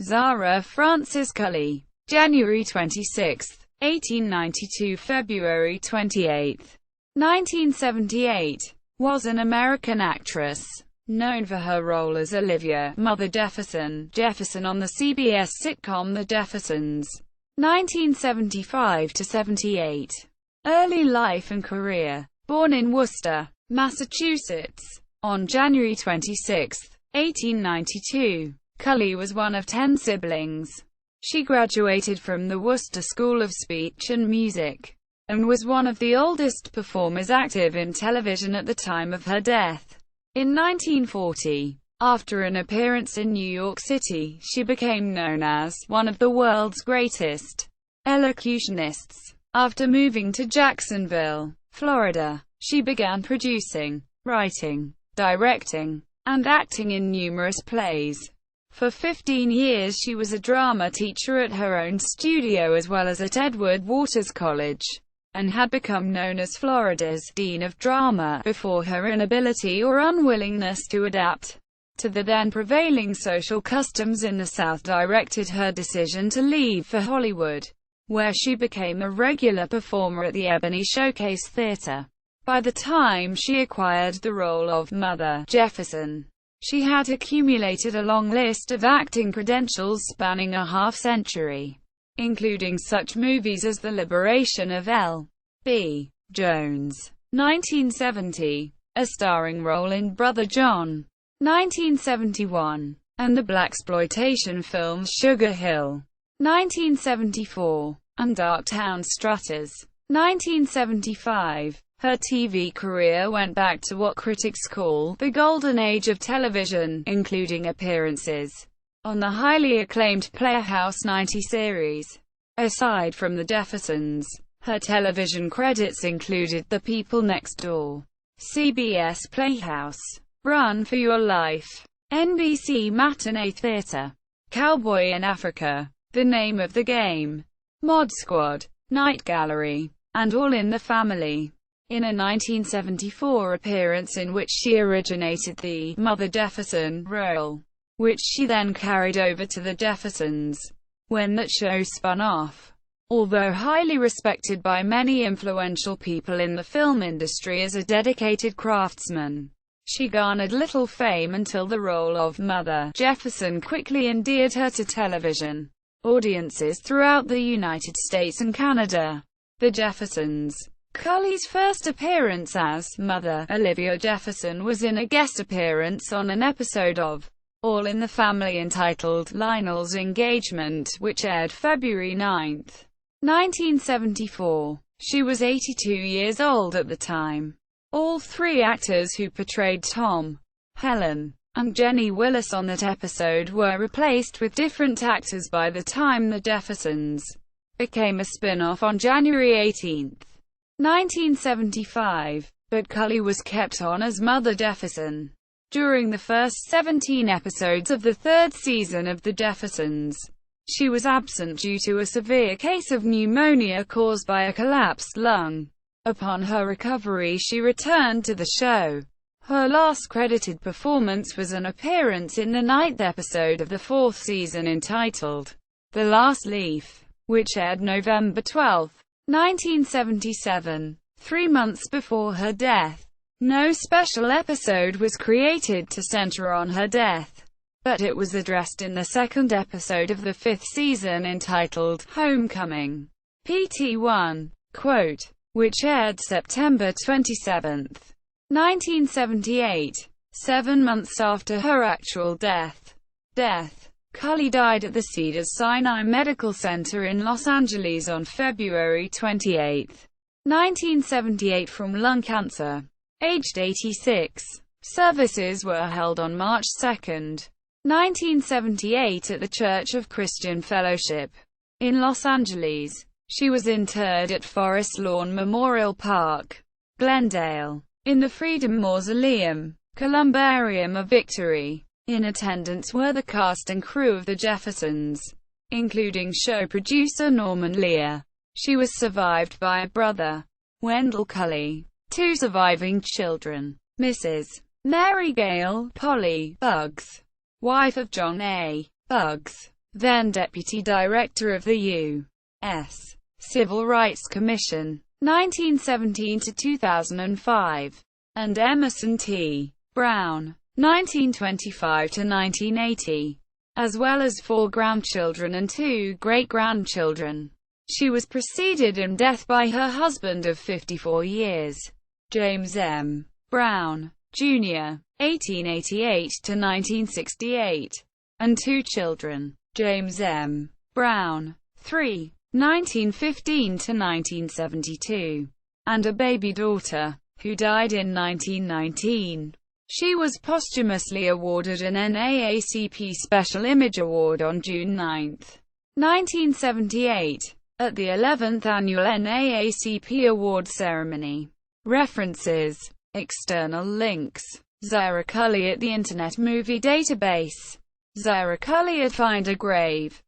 Zara Frances Cully, January 26, 1892 – February 28, 1978, was an American actress, known for her role as Olivia, Mother Jefferson, on the CBS sitcom The Jeffersons, 1975–78. Early life and career. Born in Worcester, Massachusetts, on January 26, 1892, Cully was one of 10 siblings. She graduated from the Worcester School of Speech and Music, and was one of the oldest performers active in television at the time of her death. In 1940, after an appearance in New York City, she became known as one of the world's greatest elocutionists. After moving to Jacksonville, Florida, she began producing, writing, directing, and acting in numerous plays. For 15 years she was a drama teacher at her own studio as well as at Edward Waters College, and had become known as Florida's Dean of Drama, before her inability or unwillingness to adapt to the then prevailing social customs in the South directed her decision to leave for Hollywood, where she became a regular performer at the Ebony Showcase Theater. By the time she acquired the role of Mother Jefferson, she had accumulated a long list of acting credentials spanning a half-century, including such movies as The Liberation of L.B. Jones, 1970, a starring role in Brother John, 1971, and the blaxploitation films Sugar Hill, 1974, and Darktown Strutters, 1975. Her TV career went back to what critics call the golden age of television, including appearances on the highly acclaimed Playhouse 90 series. Aside from The Jeffersons, her television credits included The People Next Door, CBS Playhouse, Run for Your Life, NBC Matinee Theater, Cowboy in Africa, The Name of the Game, Mod Squad, Night Gallery, and All in the Family. In a 1974 appearance in which she originated the Mother Jefferson role, which she then carried over to The Jeffersons when that show spun off. Although highly respected by many influential people in the film industry as a dedicated craftsman, she garnered little fame until the role of Mother Jefferson quickly endeared her to television audiences throughout the United States and Canada. The Jeffersons. Cully's first appearance as Mother Olivia Jefferson was in a guest appearance on an episode of All in the Family entitled Lionel's Engagement, which aired February 9, 1974. She was 82 years old at the time. All three actors who portrayed Tom, Helen, and Jenny Willis on that episode were replaced with different actors by the time The Jeffersons became a spin-off on January 18, 1975, but Cully was kept on as Mother Jefferson during the first 17 episodes of the third season of The Jeffersons. She was absent due to a severe case of pneumonia caused by a collapsed lung. Upon her recovery she returned to the show. Her last credited performance was an appearance in the 9th episode of the 4th season entitled The Last Leaf, which aired November 12, 1977, 3 months before her death. No special episode was created to center on her death, but it was addressed in the 2nd episode of the 5th season entitled Homecoming, PT1, quote, which aired September 27, 1978, 7 months after her actual death. Cully died at the Cedars-Sinai Medical Center in Los Angeles on February 28, 1978 from lung cancer. Aged 86. Services were held on March 2, 1978 at the Church of Christian Fellowship in Los Angeles. She was interred at Forest Lawn Memorial Park, Glendale, in the Freedom Mausoleum, Columbarium of Victory. In attendance were the cast and crew of The Jeffersons, including show producer Norman Lear. She was survived by a brother, Wendell Cully, 2 surviving children, Mrs. Mary Gale Polly Buggs, wife of John A. Buggs, then Deputy Director of the U.S. Civil Rights Commission, 1917 to 2005, and Emerson T. Brown, 1925 to 1980, as well as 4 grandchildren and 2 great-grandchildren. She was preceded in death by her husband of 54 years, James M. Brown, Jr., 1888 to 1968, and 2 children, James M. Brown, III, 1915 to 1972, and a baby daughter, who died in 1919. She was posthumously awarded an NAACP Special Image Award on June 9, 1978, at the 11th Annual NAACP Award Ceremony. References. External links. Zara Cully at the Internet Movie Database. Zara Cully at Find a Grave.